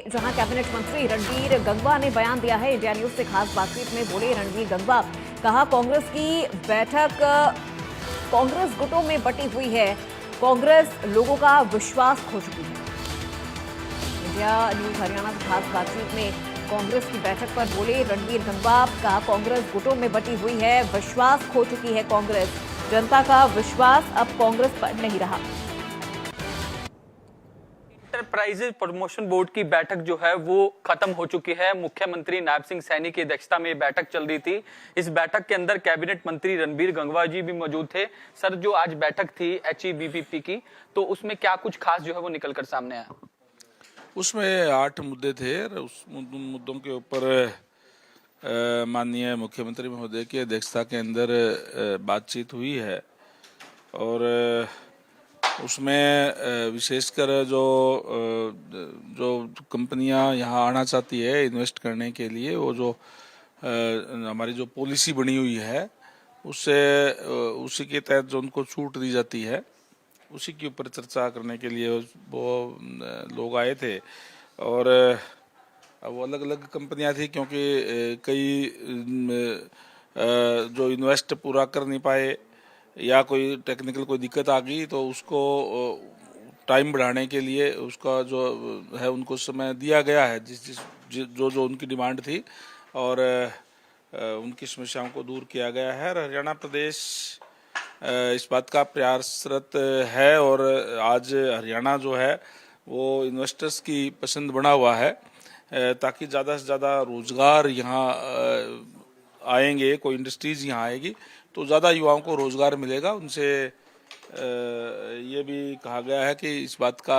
में जहां कैबिनेट मंत्री रणबीर गंगवा ने बयान दिया है। इंडिया न्यूज से खास बातचीत में बोले रणबीर गंगवा, कहा कांग्रेस की बैठक कांग्रेस गुटों में बटी हुई है, कांग्रेस लोगों का विश्वास खो चुकी है। इंडिया न्यूज हरियाणा से खास बातचीत में कांग्रेस की बैठक पर बोले रणबीर गंगवा, कहा कांग्रेस गुटों में बटी हुई है, विश्वास खो चुकी है कांग्रेस, जनता का विश्वास अब कांग्रेस पर नहीं रहा। इंटरप्राइजेज प्रमोशन बोर्ड की बैठक जो है वो खत्म हो चुकी है। मुख्यमंत्री नायब सिंह सैनी की अध्यक्षता में बैठक चल रही थी। इस बैठक के अंदर कैबिनेट मंत्री रणबीर गंगवा जी भी मौजूद थे। सर, जो आज बैठक थी HEBPP की, तो उसमें क्या कुछ खास जो है वो निकलकर सामने आया? उसमें 8 मुद्दे थे। उस मुद्दों के ऊपर माननीय मुख्यमंत्री महोदय की अध्यक्षता के अंदर बातचीत हुई है और उसमें विशेषकर जो कंपनियां यहाँ आना चाहती है इन्वेस्ट करने के लिए, वो जो हमारी जो पॉलिसी बनी हुई है उसी के तहत जो उनको छूट दी जाती है, उसी के ऊपर चर्चा करने के लिए वो लोग आए थे। और वो अलग अलग कंपनियां थी, क्योंकि कई जो इन्वेस्ट पूरा कर नहीं पाए या कोई टेक्निकल कोई दिक्कत आ गई, तो उसको टाइम बढ़ाने के लिए उसका जो है उनको समय दिया गया है, जो उनकी डिमांड थी, और उनकी समस्याओं को दूर किया गया है। हरियाणा प्रदेश इस बात का प्रयासरत है और आज हरियाणा जो है वो इन्वेस्टर्स की पसंद बना हुआ है, ताकि ज़्यादा से ज़्यादा रोज़गार यहाँ आएंगे, कोई इंडस्ट्रीज यहाँ आएगी तो ज़्यादा युवाओं को रोज़गार मिलेगा। उनसे ये भी कहा गया है कि इस बात का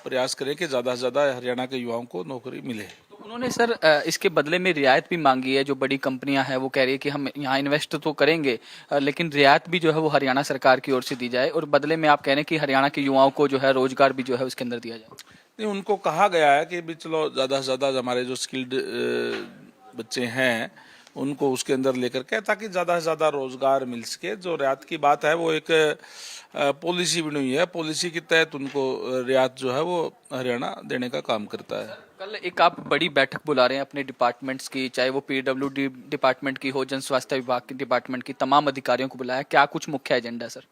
प्रयास करें कि ज़्यादा से ज़्यादा हरियाणा के युवाओं को नौकरी मिले। तो उन्होंने सर इसके बदले में रियायत भी मांगी है। जो बड़ी कंपनियां हैं वो कह रही है कि हम यहाँ इन्वेस्ट तो करेंगे, लेकिन रियायत भी जो है वो हरियाणा सरकार की ओर से दी जाए, और बदले में आप कह रहे हैं कि हरियाणा के युवाओं को जो है रोजगार भी जो है उसके अंदर दिया जाए। नहीं, उनको कहा गया है कि भी चलो ज़्यादा से ज़्यादा हमारे जो स्किल्ड बच्चे हैं उनको उसके अंदर लेकर के, ताकि ज़्यादा से ज़्यादा रोज़गार मिल सके। जो रियायत की बात है वो एक पॉलिसी बनी हुई है, पॉलिसी के तहत उनको रियायत जो है वो हरियाणा देने का काम करता है। कल एक आप बड़ी बैठक बुला रहे हैं अपने डिपार्टमेंट्स की, चाहे वो PWD डिपार्टमेंट की हो, जन स्वास्थ्य विभाग के डिपार्टमेंट की, तमाम अधिकारियों को बुलाया, क्या कुछ मुख्य एजेंडा सर?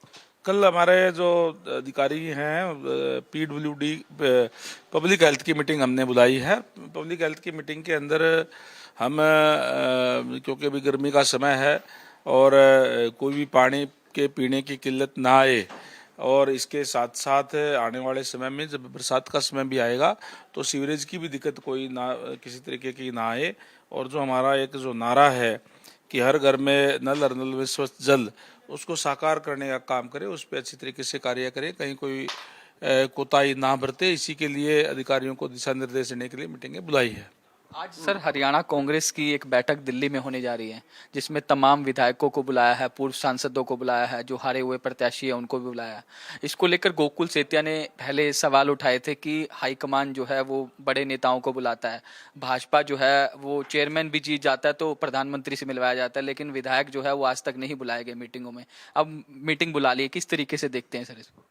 कल हमारे जो अधिकारी हैं PWD पब्लिक हेल्थ की मीटिंग हमने बुलाई है। पब्लिक हेल्थ की मीटिंग के अंदर हम क्योंकि अभी गर्मी का समय है और कोई भी पानी के पीने की किल्लत ना आए, और इसके साथ साथ आने वाले समय में जब बरसात का समय भी आएगा तो सीवरेज की भी दिक्कत कोई ना, किसी तरीके की ना आए। और जो हमारा एक जो नारा है कि हर घर में नल और नल में स्वच्छ जल, उसको साकार करने का काम करें, उस पर अच्छी तरीके से कार्य करें, कहीं कोई कोताही ना बरते। इसी के लिए अधिकारियों को दिशा निर्देश देने के लिए मीटिंगें बुलाई है। आज सर हरियाणा कांग्रेस की एक बैठक दिल्ली में होने जा रही है, जिसमें तमाम विधायकों को बुलाया है, पूर्व सांसदों को बुलाया है, जो हारे हुए प्रत्याशी है उनको भी बुलाया है। इसको लेकर गोकुल सेतिया ने पहले सवाल उठाए थे कि हाईकमान जो है वो बड़े नेताओं को बुलाता है, भाजपा जो है वो चेयरमैन भी जीत जाता है तो प्रधानमंत्री से मिलवाया जाता है, लेकिन विधायक जो है वो आज तक नहीं बुलाए गए मीटिंगों में। अब मीटिंग बुला ली है, किस तरीके से देखते हैं सर इसको?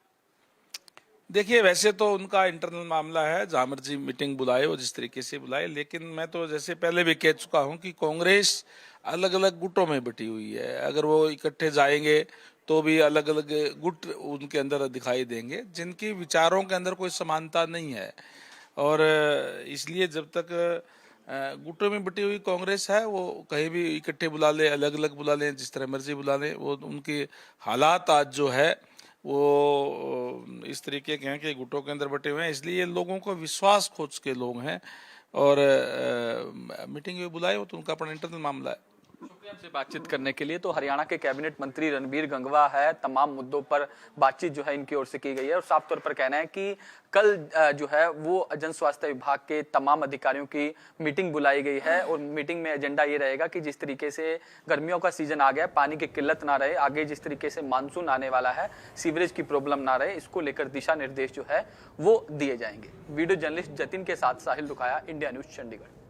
देखिए, वैसे तो उनका इंटरनल मामला है, जहाँ मर्जी मीटिंग बुलाए वो जिस तरीके से बुलाए, लेकिन मैं तो जैसे पहले भी कह चुका हूँ कि कांग्रेस अलग अलग गुटों में बटी हुई है। अगर वो इकट्ठे जाएंगे तो भी अलग अलग गुट उनके अंदर दिखाई देंगे, जिनकी विचारों के अंदर कोई समानता नहीं है। और इसलिए जब तक गुटों में बटी हुई कांग्रेस है, वो कहीं भी इकट्ठे बुला ले, अलग अलग बुला लें, जिस तरह मर्जी बुला लें, वो उनके हालात आज जो है वो इस तरीके के हैं कि गुटों के अंदर बटे हुए हैं। इसलिए लोगों को विश्वास खो चुके लोग हैं और मीटिंग में बुलाए हो तो उनका अपना इंटरनल मामला है। शुक्रिया आपसे बातचीत करने के लिए। तो हरियाणा के कैबिनेट मंत्री रणबीर गंगवा है, तमाम मुद्दों पर बातचीत जो है इनकी ओर से की गई है, और साफ तौर पर कहना है कि कल जो है वो जन स्वास्थ्य विभाग के तमाम अधिकारियों की मीटिंग बुलाई गई है, और मीटिंग में एजेंडा ये रहेगा कि जिस तरीके से गर्मियों का सीजन आ गया, पानी की किल्लत ना रहे, आगे जिस तरीके से मानसून आने वाला है, सीवरेज की प्रॉब्लम ना रहे, इसको लेकर दिशा निर्देश जो है वो दिए जाएंगे। वीडियो जर्नलिस्ट जतिन के साथ साहिल रुखाया, इंडिया न्यूज चंडीगढ़।